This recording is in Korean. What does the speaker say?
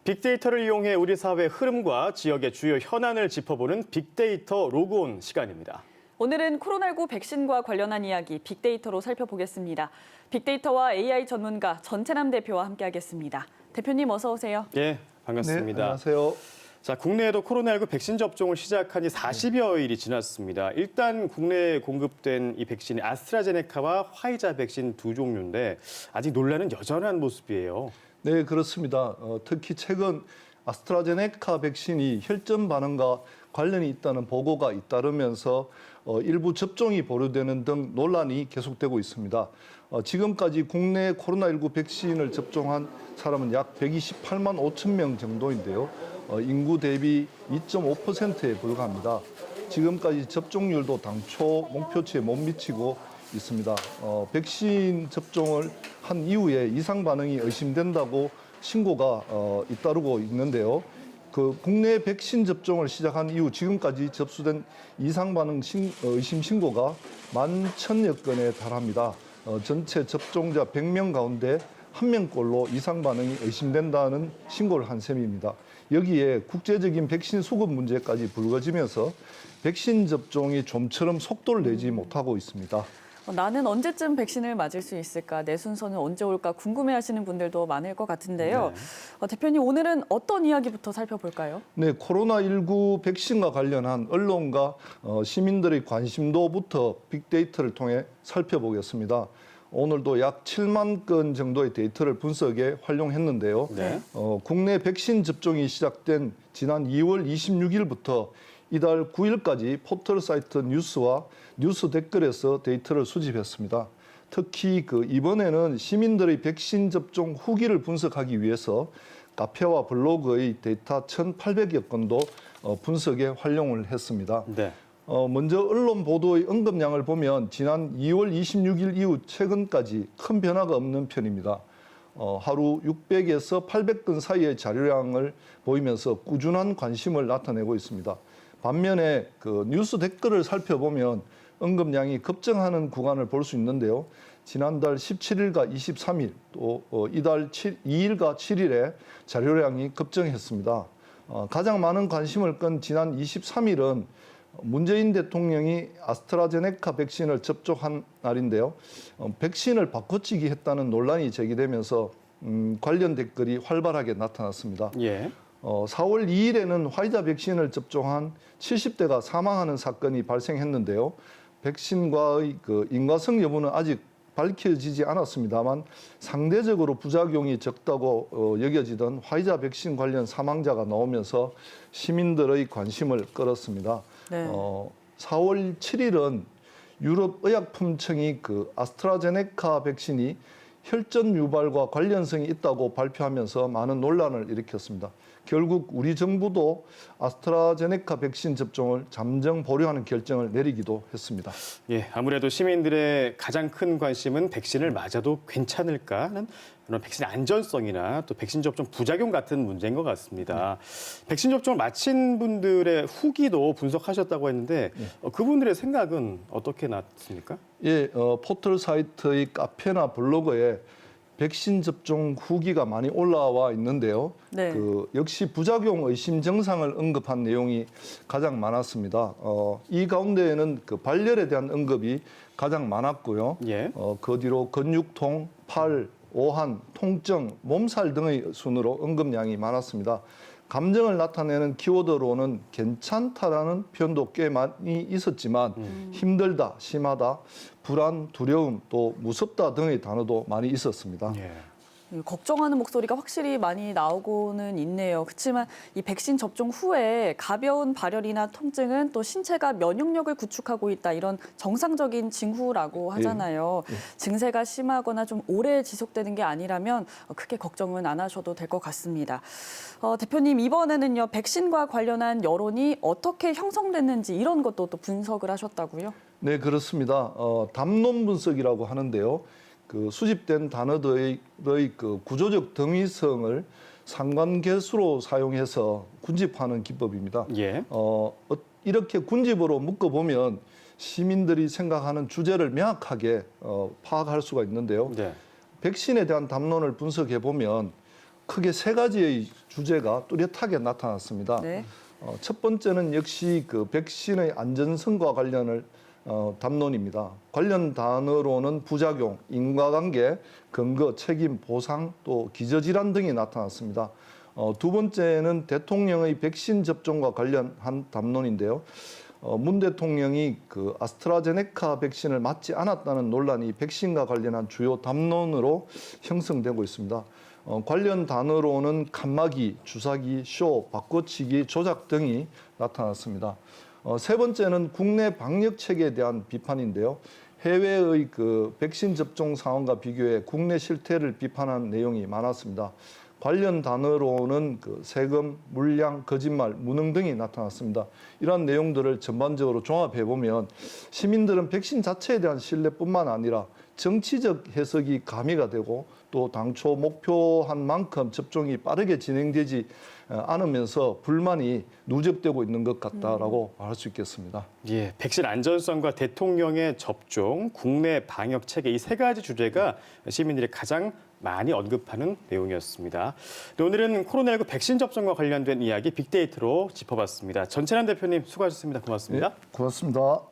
빅데이터를 이용해 우리 사회의 흐름과 지역의 주요 현안을 짚어보는 빅데이터 로그온 시간입니다. 오늘은 코로나19 백신과 관련한 이야기 빅데이터로 살펴보겠습니다. 빅데이터와 AI 전문가 전채남 대표와 함께하겠습니다. 대표님 어서 오세요. 예, 반갑습니다. 네, 안녕하세요. 자, 국내에도 코로나19 백신 접종을 시작한 지 40여일이 지났습니다. 일단 국내에 공급된 이 백신이 아스트라제네카와 화이자 백신 두 종류인데 아직 논란은 여전한 모습이에요. 네, 그렇습니다. 특히 최근 아스트라제네카 백신이 혈전 반응과 관련이 있다는 보고가 잇따르면서 일부 접종이 보류되는 등 논란이 계속되고 있습니다. 지금까지 국내 코로나19 백신을 접종한 사람은 약 128만 5천 명 정도인데요. 인구 대비 2.5%에 불과합니다. 지금까지 접종률도 당초 목표치에 못 미치고 있습니다. 백신 접종을 한 이후에 이상 반응이 의심된다고 신고가 잇따르고 있는데요. 국내 백신 접종을 시작한 이후 지금까지 접수된 이상 반응 의심 신고가 11,000여 건에 달합니다. 전체 접종자 100명 가운데 1명꼴로 이상 반응이 의심된다는 신고를 한 셈입니다. 여기에 국제적인 백신 수급 문제까지 불거지면서 백신 접종이 좀처럼 속도를 내지 못하고 있습니다. 나는 언제쯤 백신을 맞을 수 있을까? 내 순서는 언제 올까? 궁금해하시는 분들도 많을 것 같은데요. 네. 대표님 오늘은 어떤 이야기부터 살펴볼까요? 네, 코로나19 백신과 관련한 언론과 시민들의 관심도부터 빅데이터를 통해 살펴보겠습니다. 오늘도 약 7만 건 정도의 데이터를 분석에 활용했는데요. 네. 국내 백신 접종이 시작된 지난 2월 26일부터 이달 9일까지 포털 사이트 뉴스와 뉴스 댓글에서 데이터를 수집했습니다. 특히 이번에는 시민들의 백신 접종 후기를 분석하기 위해서 카페와 블로그의 데이터 1,800여 건도 분석에 활용을 했습니다. 네. 먼저 언론 보도의 언급량을 보면 지난 2월 26일 이후 최근까지 큰 변화가 없는 편입니다. 하루 600에서 800건 사이의 자료량을 보이면서 꾸준한 관심을 나타내고 있습니다. 반면에 뉴스 댓글을 살펴보면 언급량이 급증하는 구간을 볼 수 있는데요. 지난달 17일과 23일, 또 이달 2일과 7일에 자료량이 급증했습니다. 가장 많은 관심을 끈 지난 23일은 문재인 대통령이 아스트라제네카 백신을 접종한 날인데요. 백신을 바꿔치기 했다는 논란이 제기되면서 관련 댓글이 활발하게 나타났습니다. 예. 4월 2일에는 화이자 백신을 접종한 70대가 사망하는 사건이 발생했는데요. 백신과의 인과성 여부는 아직 밝혀지지 않았습니다만 상대적으로 부작용이 적다고 여겨지던 화이자 백신 관련 사망자가 나오면서 시민들의 관심을 끌었습니다. 네. 4월 7일은 유럽의약품청이 아스트라제네카 백신이 혈전 유발과 관련성이 있다고 발표하면서 많은 논란을 일으켰습니다. 결국 우리 정부도 아스트라제네카 백신 접종을 잠정 보류하는 결정을 내리기도 했습니다. 예, 아무래도 시민들의 가장 큰 관심은 백신을 맞아도 괜찮을까 하는 그런 백신 안전성이나 또 백신 접종 부작용 같은 문제인 것 같습니다. 백신 접종을 마친 분들의 후기도 분석하셨다고 했는데 그분들의 생각은 어떻게 났습니까? 예, 포털 사이트의 카페나 블로그에 백신 접종 후기가 많이 올라와 있는데요. 네. 역시 부작용 의심 증상을 언급한 내용이 가장 많았습니다. 이 가운데에는 발열에 대한 언급이 가장 많았고요. 예. 그 뒤로 근육통, 팔, 오한, 통증, 몸살 등의 순으로 언급량이 많았습니다. 감정을 나타내는 키워드로는 괜찮다라는 표현도 꽤 많이 있었지만 힘들다, 심하다, 불안, 두려움, 또 무섭다 등의 단어도 많이 있었습니다. 예. 걱정하는 목소리가 확실히 많이 나오고는 있네요. 그렇지만 이 백신 접종 후에 가벼운 발열이나 통증은 또 신체가 면역력을 구축하고 있다 이런 정상적인 징후라고 하잖아요. 증세가 심하거나 좀 오래 지속되는 게 아니라면 크게 걱정은 안 하셔도 될 것 같습니다. 대표님 이번에는요 백신과 관련한 여론이 어떻게 형성됐는지 이런 것도 또 분석을 하셨다고요? 네, 그렇습니다. 담론 분석이라고 하는데요. 수집된 단어들의 구조적 등위성을 상관계수로 사용해서 군집하는 기법입니다. 예. 이렇게 군집으로 묶어보면 시민들이 생각하는 주제를 명확하게 파악할 수가 있는데요. 네. 백신에 대한 담론을 분석해보면 크게 세 가지의 주제가 뚜렷하게 나타났습니다. 네. 첫 번째는 역시 그 백신의 안전성과 관련을 담론입니다. 관련 단어로는 부작용, 인과관계, 근거, 책임, 보상, 또 기저질환 등이 나타났습니다. 두 번째는 대통령의 백신 접종과 관련한 담론인데요. 문 대통령이 그 아스트라제네카 백신을 맞지 않았다는 논란이 백신과 관련한 주요 담론으로 형성되고 있습니다. 관련 단어로는 칸막이, 주사기, 쇼, 바꿔치기, 조작 등이 나타났습니다. 세 번째는 국내 방역 체계에 대한 비판인데요. 해외의 그 백신 접종 상황과 비교해 국내 실태를 비판한 내용이 많았습니다. 관련 단어로는 그 세금, 물량, 거짓말, 무능 등이 나타났습니다. 이러한 내용들을 전반적으로 종합해 보면 시민들은 백신 자체에 대한 신뢰뿐만 아니라 정치적 해석이 가미가 되고 또 당초 목표한 만큼 접종이 빠르게 진행되지 않으면서 불만이 누적되고 있는 것 같다라고 말할 수 있겠습니다. 예, 백신 안전성과 대통령의 접종, 국내 방역 체계 이 세 가지 주제가 시민들이 가장 많이 언급하는 내용이었습니다. 네, 오늘은 코로나19 백신 접종과 관련된 이야기 빅데이터로 짚어봤습니다. 전찬환 대표님 수고하셨습니다. 고맙습니다. 네, 고맙습니다.